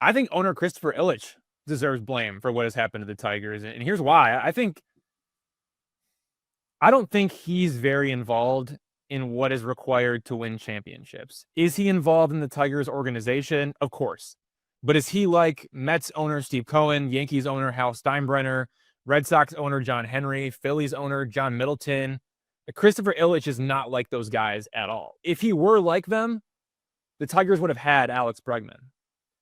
I think owner Christopher Ilitch deserves blame for what has happened to the Tigers. And here's why. I don't think he's very involved in what is required to win championships. Is he involved in the Tigers organization? Of course. But is he like Mets owner Steve Cohen, Yankees owner Hal Steinbrenner, Red Sox owner John Henry, Phillies owner John Middleton? Christopher Ilitch is not like those guys at all. If he were like them, the Tigers would have had Alex Bregman.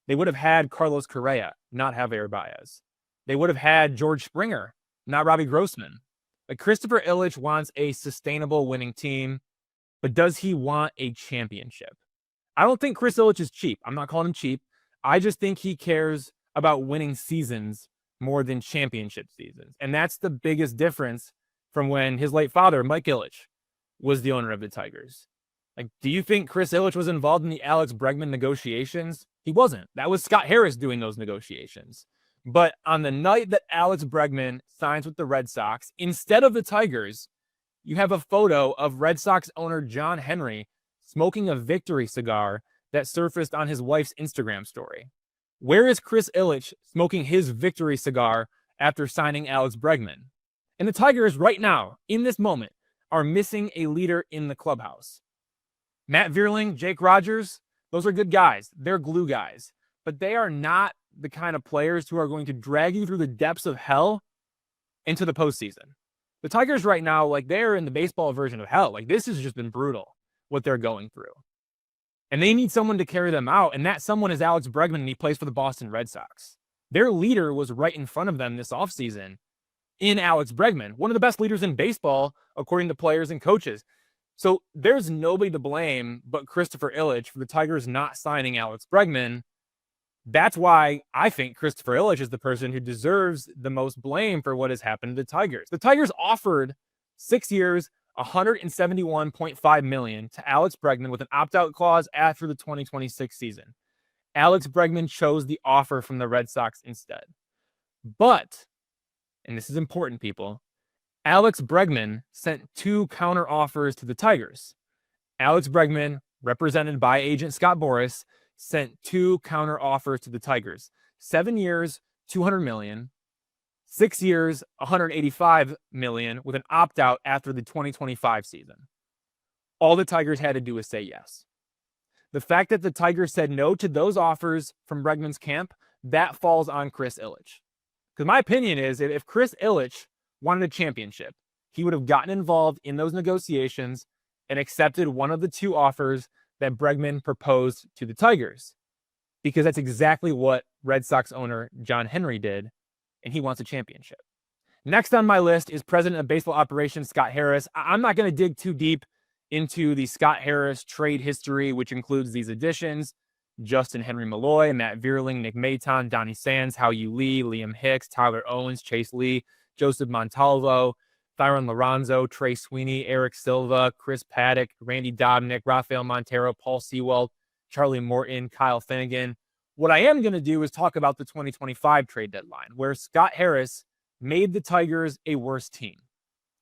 They would have had Carlos Correa, not Javier Baez. They would have had George Springer, not Robbie Grossman. Like Christopher Ilitch wants a sustainable winning team, but does he want a championship? I don't think Chris Illitch is cheap. I'm not calling him cheap. I just think he cares about winning seasons more than championship seasons. And that's the biggest difference from when his late father, Mike Ilitch, was the owner of the Tigers. Like, do you think Chris Illitch was involved in the Alex Bregman negotiations? He wasn't. That was Scott Harris doing those negotiations. But on the night that Alex Bregman signs with the Red Sox, instead of the Tigers, you have a photo of Red Sox owner John Henry smoking a victory cigar that surfaced on his wife's Instagram story. Where is Chris Illitch smoking his victory cigar after signing Alex Bregman? And the Tigers right now, in this moment, are missing a leader in the clubhouse. Matt Vierling, Jake Rogers, those are good guys. They're glue guys. But they are not the kind of players who are going to drag you through the depths of hell into the postseason. The Tigers right now, like, they're in the baseball version of hell. Like, this has just been brutal, what they're going through. And they need someone to carry them out, and that someone is Alex Bregman, and he plays for the Boston Red Sox. Their leader was right in front of them this offseason in Alex Bregman, one of the best leaders in baseball, according to players and coaches. So there's nobody to blame but Christopher Ilitch for the Tigers not signing Alex Bregman. That's why I think Christopher Ilitch is the person who deserves the most blame for what has happened to the Tigers. The Tigers offered 6 years, $171.5 million to Alex Bregman with an opt-out clause after the 2026 season. Alex Bregman chose the offer from the Red Sox instead. But, and this is important, people, Alex Bregman sent 2 counter offers to the Tigers. Alex Bregman, represented by agent Scott Boras, sent 2 counter offers to the Tigers. 7 years, $200 million. 6 years, $185 million with an opt-out after the 2025 season. All the Tigers had to do was say yes. The fact that the Tigers said no to those offers from Bregman's camp, that falls on Chris Illitch. Because my opinion is, if Chris Illitch wanted a championship, he would have gotten involved in those negotiations and accepted one of the 2 offers that Bregman proposed to the Tigers. Because that's exactly what Red Sox owner John Henry did, and he wants a championship. Next on my list is President of Baseball Operations Scott Harris. I'm not going to dig too deep into the Scott Harris trade history, which includes these additions: Justin Henry Malloy, Matt Vierling, Nick Maton, Donnie Sands, Hao-Yu Lee, Liam Hicks, Tyler Owens, Chase Lee, Joseph Montalvo, Thyron Lorenzo, Trey Sweeney, Eric Silva, Chris Paddock, Randy Dobnik, Rafael Montero, Paul Sewald, Charlie Morton, Kyle Finnegan. What I am going to do is talk about the 2025 trade deadline, where Scott Harris made the Tigers a worse team.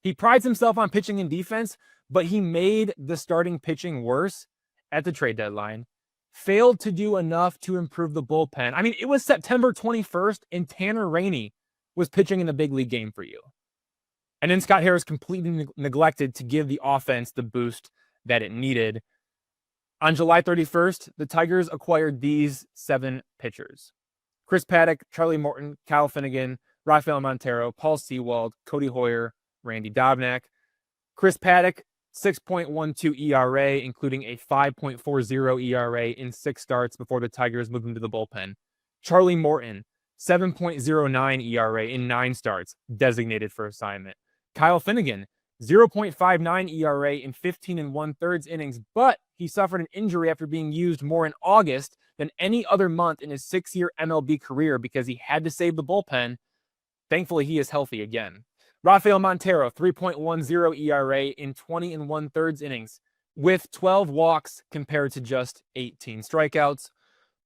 He prides himself on pitching and defense, but he made the starting pitching worse at the trade deadline, failed to do enough to improve the bullpen. I mean, it was September 21st, and Tanner Rainey was pitching in a big league game for you. And then Scott Harris completely neglected to give the offense the boost that it needed. On July 31st, the Tigers acquired these 7 pitchers: Chris Paddock, Charlie Morton, Kyle Finnegan, Rafael Montero, Paul Sewald, Cody Hoyer, Randy Dobnak. Chris Paddock, 6.12 ERA, including a 5.40 ERA in 6 starts before the Tigers moved him to the bullpen. Charlie Morton, 7.09 ERA in 9 starts, designated for assignment. Kyle Finnegan, 0.59 ERA in 15 1/3 innings, but he suffered an injury after being used more in August than any other month in his 6-year MLB career because he had to save the bullpen. Thankfully, he is healthy again. Rafael Montero, 3.10 ERA in 20 1/3 innings, with 12 walks compared to just 18 strikeouts.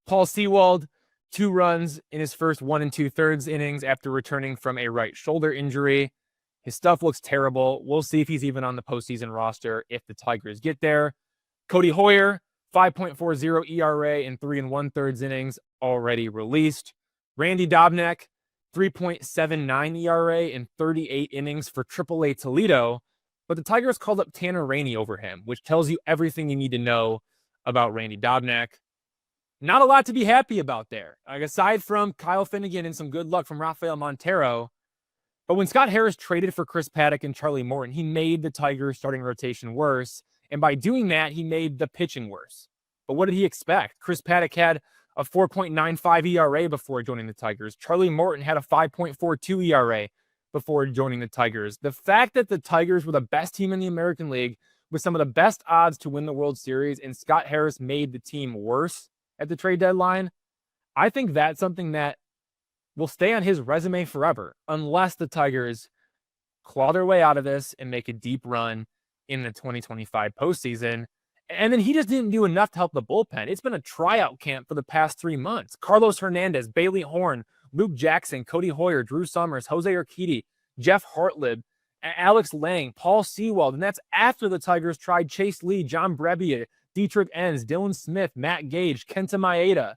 Paul Sewald, 2 runs in his first 1 2/3 innings after returning from a right shoulder injury. His stuff looks terrible. We'll see if he's even on the postseason roster if the Tigers get there. Cody Hoyer, 5.40 ERA in 3 1/3 innings, already released. Randy Dobnak, 3.79 ERA in 38 innings for AAA Toledo, but the Tigers called up Tanner Rainey over him, which tells you everything you need to know about Randy Dobnak. Not a lot to be happy about there. Like, aside from Kyle Finnegan and some good luck from Rafael Montero. But when Scott Harris traded for Chris Paddock and Charlie Morton, he made the Tigers starting rotation worse. And by doing that, he made the pitching worse. But what did he expect? Chris Paddock had a 4.95 ERA before joining the Tigers. Charlie Morton had a 5.42 ERA before joining the Tigers. The fact that the Tigers were the best team in the American League with some of the best odds to win the World Series and Scott Harris made the team worse at the trade deadline, I think that's something that will stay on his resume forever unless the Tigers claw their way out of this and make a deep run in the 2025 postseason. And then he just didn't do enough to help the bullpen. It's been a tryout camp for the past 3 months. Carlos Hernandez, Bailey Horn, Luke Jackson, Cody Hoyer, Drew Summers, Jose Urquidy, Jeff Hartlib, Alex Lang, Paul Sewald. And that's after the Tigers tried Chase Lee, John Brebbia, Dietrich Enns, Dylan Smith, Matt Gage, Kenta Maeda.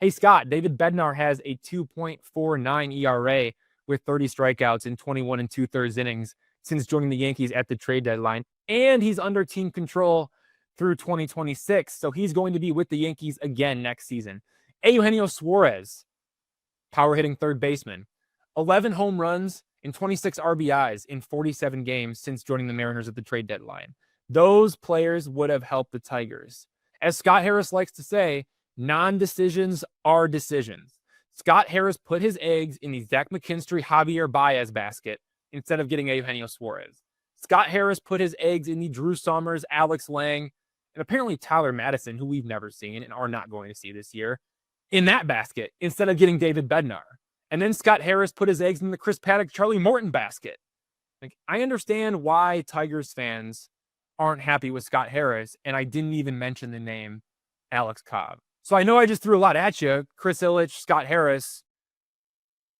Hey, Scott, David Bednar has a 2.49 ERA with 30 strikeouts in 21 2/3 innings since joining the Yankees at the trade deadline. And he's under team control through 2026, so he's going to be with the Yankees again next season. Eugenio Suarez, power hitting third baseman, 11 home runs and 26 RBIs in 47 games since joining the Mariners at the trade deadline. Those players would have helped the Tigers. As Scott Harris likes to say, non-decisions are decisions. Scott Harris put his eggs in the Zach McKinstry, Javier Baez basket instead of getting Eugenio Suarez. Scott Harris put his eggs in the Drew Summers, Alex Lang, and apparently Tyler Madison, who we've never seen and are not going to see this year, in that basket instead of getting David Bednar. And then Scott Harris put his eggs in the Chris Paddock, Charlie Morton basket. Like, I understand why Tigers fans aren't happy with Scott Harris, and I didn't even mention the name Alex Cobb. So I know I just threw a lot at you. Chris Illitch, Scott Harris.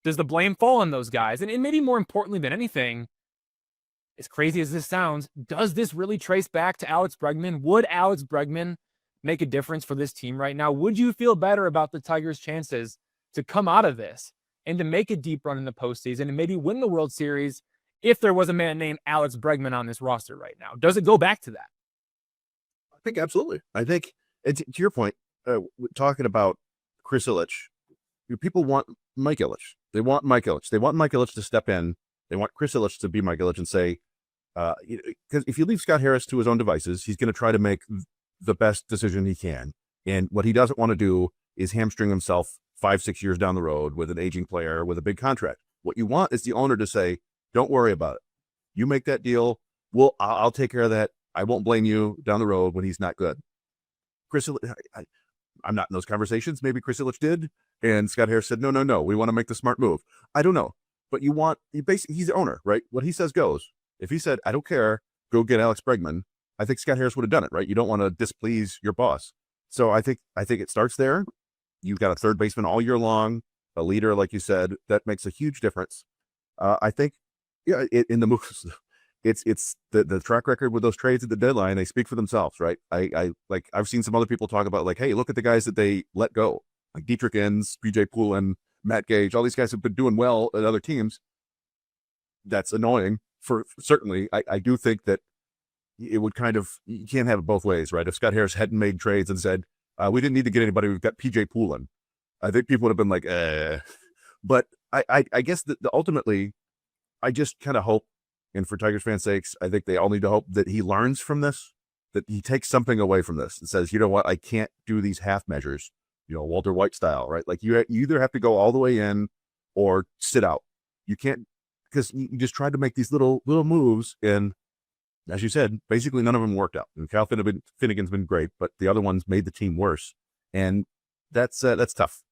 Does the blame fall on those guys? And maybe more importantly than anything, as crazy as this sounds, does this really trace back to Alex Bregman? Would Alex Bregman make a difference for this team right now? Would you feel better about the Tigers' chances to come out of this and to make a deep run in the postseason and maybe win the World Series if there was a man named Alex Bregman on this roster right now? Does it go back to that? I think absolutely. I think, to your point, talking about Chris Illitch, people want Mike Ilitch. They want Mike Ilitch. They want Mike Ilitch to step in. They want Chris Illitch to be Mike Ilitch and say, because if you leave Scott Harris to his own devices, he's going to try to make the best decision he can. And what he doesn't want to do is hamstring himself 5-6 years down the road with an aging player with a big contract. What you want is the owner to say, don't worry about it. You make that deal. I'll take care of that. I won't blame you down the road when he's not good. Chris Illitch, I'm not in those conversations. Maybe Chris Illitch did. And Scott Harris said, no. We want to make the smart move. I don't know. But he's the owner, right? What he says goes. If he said, I don't care, go get Alex Bregman, I think Scott Harris would have done it, right? You don't want to displease your boss. So I think it starts there. You've got a third baseman all year long, a leader, like you said, that makes a huge difference. I think, in the moves, it's the track record with those trades at the deadline. They speak for themselves, right? I've seen some other people talk about, like, hey, look at the guys that they let go, like Dietrich Enns, PJ Poulin, Matt Gage. All these guys have been doing well at other teams. That's annoying. For certainly, I do think that it would you can't have it both ways, right? If Scott Harris hadn't made trades and said, we didn't need to get anybody, we've got PJ Poulin, I think people would have been like, But I guess that ultimately, I just kind of hope, and for Tigers fans' sakes, I think they all need to hope that he learns from this, that he takes something away from this and says, you know what, I can't do these half measures, Walter White style, right? Like you either have to go all the way in or sit out. You can't, because you just tried to make these little moves, and as you said, basically none of them worked out. And Kyle Finnegan's been great, but the other ones made the team worse, and that's tough.